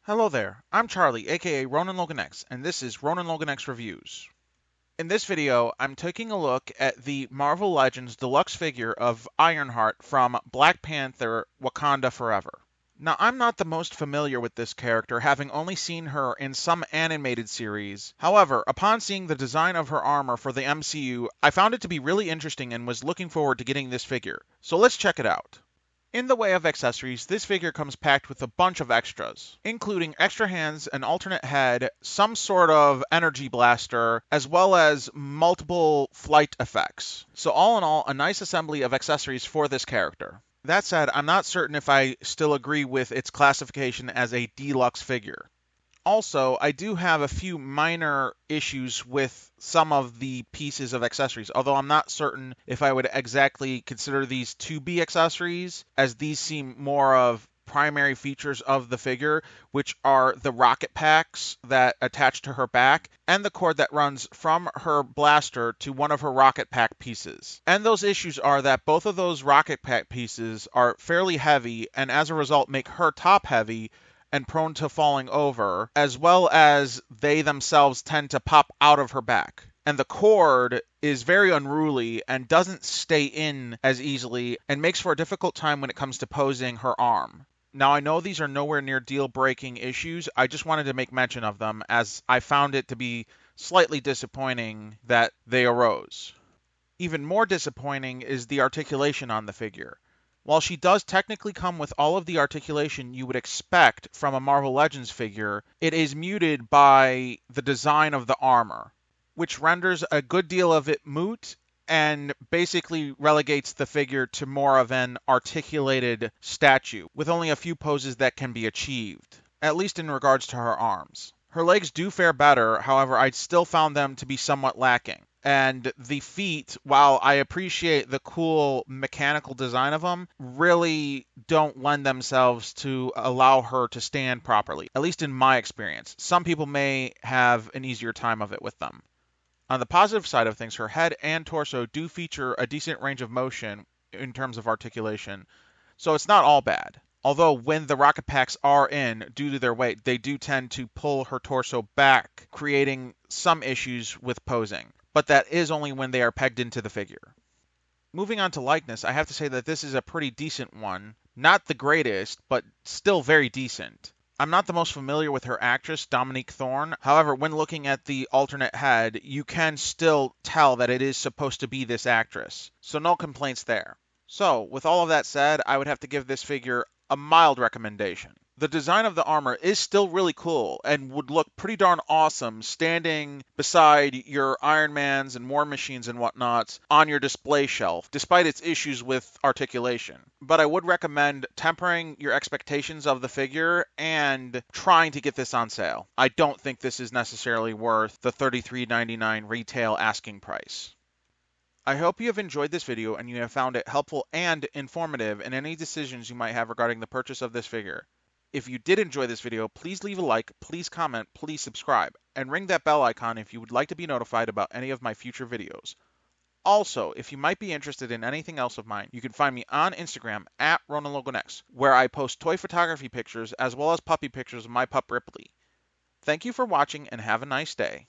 Hello there, I'm Charlie, aka Ronan Logan X, and this is Ronan Logan X Reviews. In this video, I'm taking a look at the Marvel Legends deluxe figure of Ironheart from Black Panther Wakanda Forever. Now, I'm not the most familiar with this character, having only seen her in some animated series. However, upon seeing the design of her armor for the MCU, I found it to be really interesting and was looking forward to getting this figure. So let's check it out. In the way of accessories, this figure comes packed with a bunch of extras, including extra hands, an alternate head, some sort of energy blaster, as well as multiple flight effects. So all in all, a nice assembly of accessories for this character. That said, I'm not certain if I still agree with its classification as a deluxe figure. Also, I do have a few minor issues with some of the pieces of accessories, although I'm not certain if I would exactly consider these to be accessories, as these seem more of primary features of the figure, which are the rocket packs that attach to her back and the cord that runs from her blaster to one of her rocket pack pieces. And those issues are that both of those rocket pack pieces are fairly heavy and as a result make her top heavy and prone to falling over, as well as they themselves tend to pop out of her back. And the cord is very unruly and doesn't stay in as easily and makes for a difficult time when it comes to posing her arm. Now, I know these are nowhere near deal-breaking issues. I just wanted to make mention of them as I found it to be slightly disappointing that they arose. Even more disappointing is the articulation on the figure. While she does technically come with all of the articulation you would expect from a Marvel Legends figure, it is muted by the design of the armor, which renders a good deal of it moot and basically relegates the figure to more of an articulated statue, with only a few poses that can be achieved, at least in regards to her arms. Her legs do fare better, however, I still found them to be somewhat lacking. And the feet, while I appreciate the cool mechanical design of them, really don't lend themselves to allow her to stand properly, at least in my experience. Some people may have an easier time of it with them. On the positive side of things, her head and torso do feature a decent range of motion in terms of articulation, so it's not all bad. Although when the rocket packs are in, due to their weight, they do tend to pull her torso back, creating some issues with posing. But that is only when they are pegged into the figure. Moving on to likeness, I have to say that this is a pretty decent one. Not the greatest, but still very decent. I'm not the most familiar with her actress, Dominique Thorne. However, when looking at the alternate head, you can still tell that it is supposed to be this actress. So no complaints there. So, with all of that said, I would have to give this figure a mild recommendation. The design of the armor is still really cool and would look pretty darn awesome standing beside your Iron Mans and War Machines and whatnots on your display shelf, despite its issues with articulation. But I would recommend tempering your expectations of the figure and trying to get this on sale. I don't think this is necessarily worth the $33.99 retail asking price. I hope you have enjoyed this video and you have found it helpful and informative in any decisions you might have regarding the purchase of this figure. If you did enjoy this video, please leave a like, please comment, please subscribe, and ring that bell icon if you would like to be notified about any of my future videos. Also, if you might be interested in anything else of mine, you can find me on Instagram at RonanLoganX, where I post toy photography pictures as well as puppy pictures of my pup Ripley. Thank you for watching and have a nice day.